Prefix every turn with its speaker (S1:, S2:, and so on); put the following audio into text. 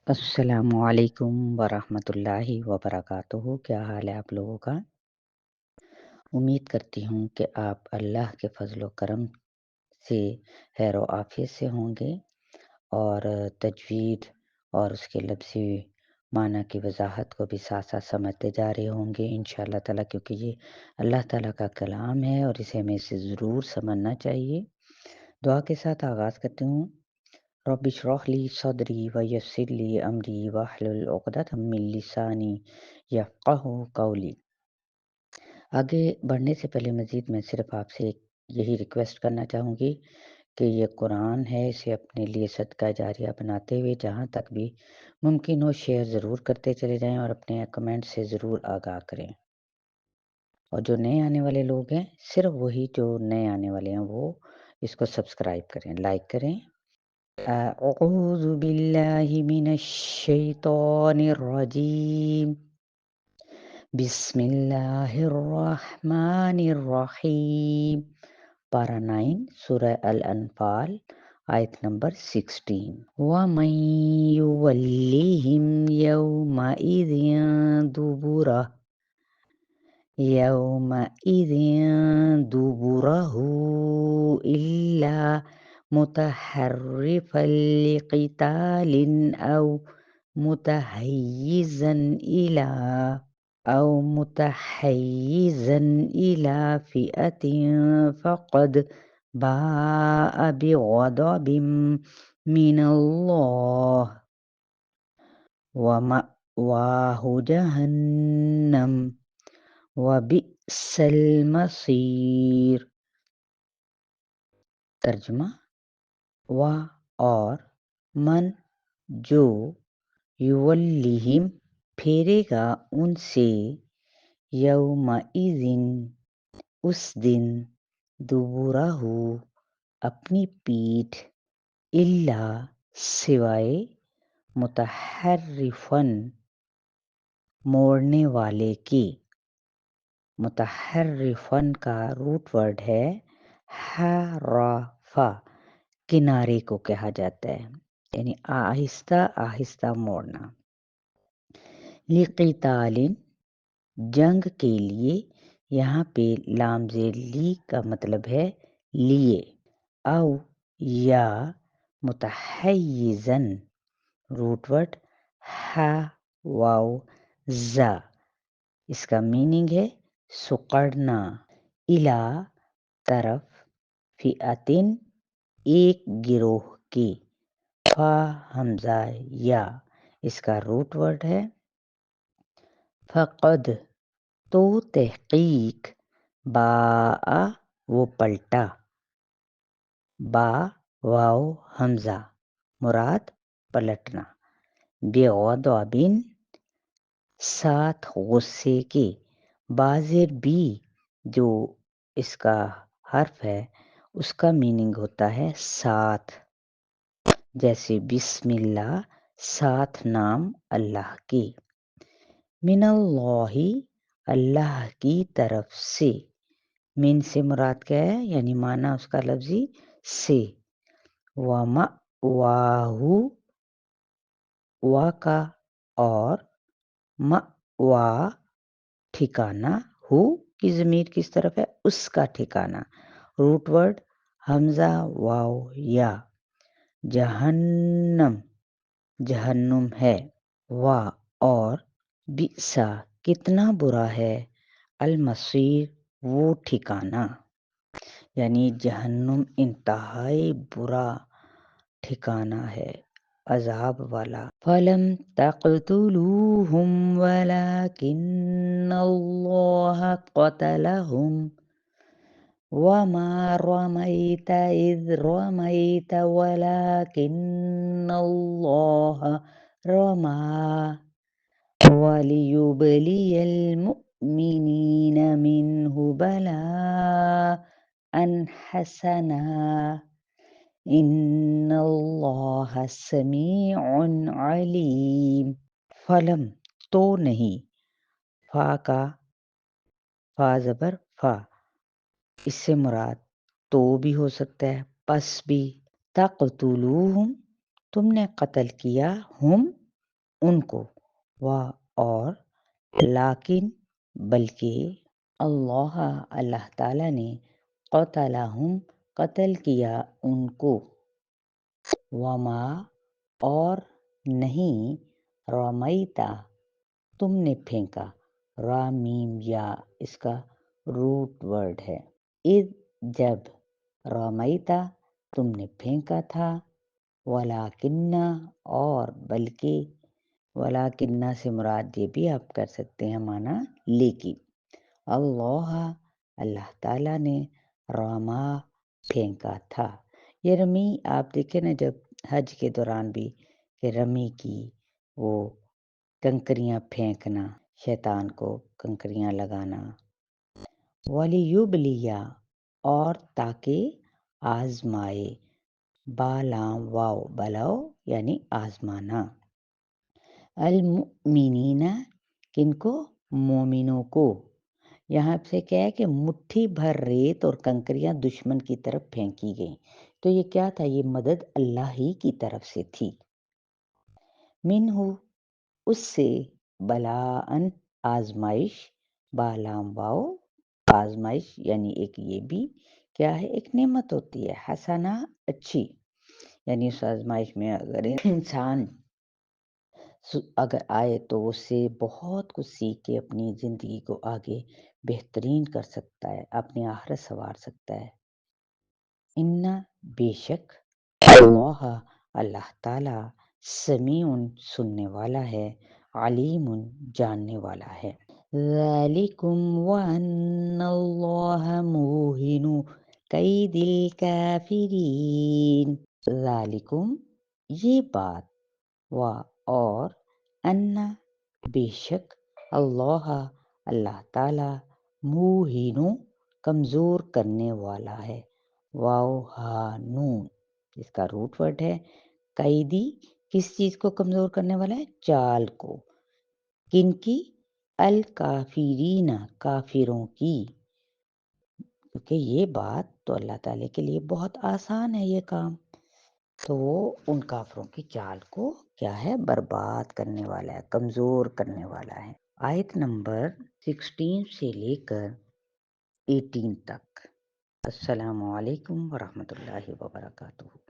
S1: السلام علیکم ورحمۃ اللہ وبرکاتہ۔ کیا حال ہے آپ لوگوں کا؟ امید کرتی ہوں کہ آپ اللہ کے فضل و کرم سے خیر و عافیت سے ہوں گے اور تجوید اور اس کے لفظی معنی کی وضاحت کو بھی ساتھ ساتھ سمجھتے جا رہے ہوں گے انشاءاللہ تعالیٰ، کیونکہ یہ اللہ تعالیٰ کا کلام ہے اور اسے ہمیں سے ضرور سمجھنا چاہیے۔ دعا کے ساتھ آغاز کرتی ہوں۔ رب اشرح لی صدری ویسر لی امری واحلل عقدۃ من لسانی یفقہوا قولی۔ آگے بڑھنے سے پہلے مزید میں صرف آپ سے یہی ریکویسٹ کرنا چاہوں گی کہ یہ قرآن ہے، اسے اپنے لیے صدقہ جاریہ بناتے ہوئے جہاں تک بھی ممکن ہو شیئر ضرور کرتے چلے جائیں اور اپنے کمنٹ سے ضرور آگاہ کریں۔ اور جو نئے آنے والے لوگ ہیں، صرف وہی جو نئے آنے والے ہیں وہ اس کو سبسکرائب کریں، لائک کریں۔ اعوذ باللہ من الشیطان الرجیم، بسم اللہ الرحمن الرحیم۔ پارہ 9 سورہ الانفال، آیت نمبر 16۔ وَمَن يُوَلِّهِمْ يَوْمَئِذٍ دُبُرَهُ إِلَّا متحرفا لقتال أو متحيزا إلى فئة فقد باء بغضب من الله ومأواه جهنم وبئس المصیر۔ ترجمہ: اور من جو یولیہم پھیرے گا ان سے، یومئذ اس دن، دبورہ اپنی پیٹھ، الا سوائے، متحرفن موڑنے والے کے۔ متحرفن کا روٹ ورڈ ہے حرفا، کنارے کو کہا جاتا ہے، یعنی آہستہ آہستہ موڑنا۔ لقتال جنگ کے لیے، یہاں پہ لام زیر لی کا مطلب ہے لیے، او یا متحیزن روٹ ورڈ ح واو زا، اس کا میننگ ہے سکڑنا، الا طرف، فئتن ایک گروہ کے، فا حمزہ یا، اس کا روٹ ورڈ ہے فقد، تو تحقیق، باء وہ پلٹا، با واو حمزہ مراد پلٹنا، بغضبن ساتھ غصے کے، بازر بھی جو اس کا حرف ہے اس کا میننگ ہوتا ہے ساتھ، جیسے بسم اللہ ساتھ نام اللہ کے، من اللہ اللہ کی طرف سے، من سے مراد کیا ہے، یعنی معنی اس کا لفظی سے، وَمَأْوَاهُ وا کا اور مأوا ٹھکانہ، ہو کی ضمیر کس طرف ہے، اس کا ٹھکانہ، روٹ ورڈ حمزہ واو یا، جہنم جہنم ہے، وا اور، بئسا کتنا برا ہے، المصیر وہ ٹھکانہ، یعنی جہنم انتہائی برا ٹھکانہ ہے، عذاب والا۔ فَلَمْ تَقْتُلُوهُمْ وَلَكِنَّ اللَّهَ قَتَلَهُمْ وَمَا رَمَيْتَ إِذْ رَمَيْتَ وَلَكِنَّ اللَّهَ رَمَى وَلِيُبْلِيَ الْمُؤْمِنِينَ مِنْهُ بَلَاءً حَسَنًا إِنَّ اللَّهَ سَمِيعٌ عَلِيمٌ۔ فلم تو نہیں، فا کا، فا زبر فا، اس سے مراد تو بھی ہو سکتا ہے، پس بھی، تقتلوہم تم نے قتل کیا، ہم ان کو، اور لیکن بلکہ اللہ اللہ تعالیٰ نے قتلہم قتل کیا ان کو، وما اور نہیں رمیتا تم نے پھینکا، رامیم یا اس کا روٹ ورڈ ہے، اذ جب رمیتا تم نے پھینکا تھا، ولیکنہ اور بلکہ، ولیکنہ سے مراد یہ بھی آپ کر سکتے ہیں معنی لیکن، اللہ اللہ تعالیٰ نے راما پھینکا تھا۔ یہ رمی آپ دیکھیں نا جب حج کے دوران بھی کہ رمی کی وہ کنکریاں پھینکنا، شیطان کو کنکریاں لگانا، وَلِيُبْلِيَ اور تاکہ آزمائے، بالام واو بلاؤ یعنی آزمانا، المؤمنین کن کو، مومنوں کو۔ یہاں سے کیا ہے کہ مٹھی بھر ریت اور کنکریاں دشمن کی طرف پھینکی گئیں، تو یہ کیا تھا، یہ مدد اللہ ہی کی طرف سے تھی، منہ اس سے، بلاءن آزمائش، بالام واو آزمائش یعنی ایک یہ بھی کیا ہے، ایک نعمت ہوتی ہے، حسنہ اچھی، یعنی اس آزمائش میں اگر انسان اگر آئے تو اس سے بہت کچھ سیکھ کے اپنی زندگی کو آگے بہترین کر سکتا ہے، اپنی آخرت سنوار سکتا ہے۔ ان بے شک اللہ اللہ تعالی سمیع سننے والا ہے، علیم جاننے والا ہے۔ ذالکم وان اللہ موہن کید الکافرین، ذالکم یہ بات، اور ان بے شک اللہ اللہ تعالی موہن کمزور کرنے والا ہے، واو ہا نون اس کا روٹ ورڈ ہے، قیدی کس چیز کو کمزور کرنے والا ہے، چال کو، کن کی، الکافرین کافروں کی، کیونکہ یہ بات تو اللہ تعالیٰ کے لیے بہت آسان ہے یہ کام، تو وہ ان کافروں کی چال کو کیا ہے، برباد کرنے والا ہے، کمزور کرنے والا ہے۔ آیت نمبر 16 سے لے کر 18 تک۔ السلام علیکم ورحمۃ اللہ وبرکاتہ۔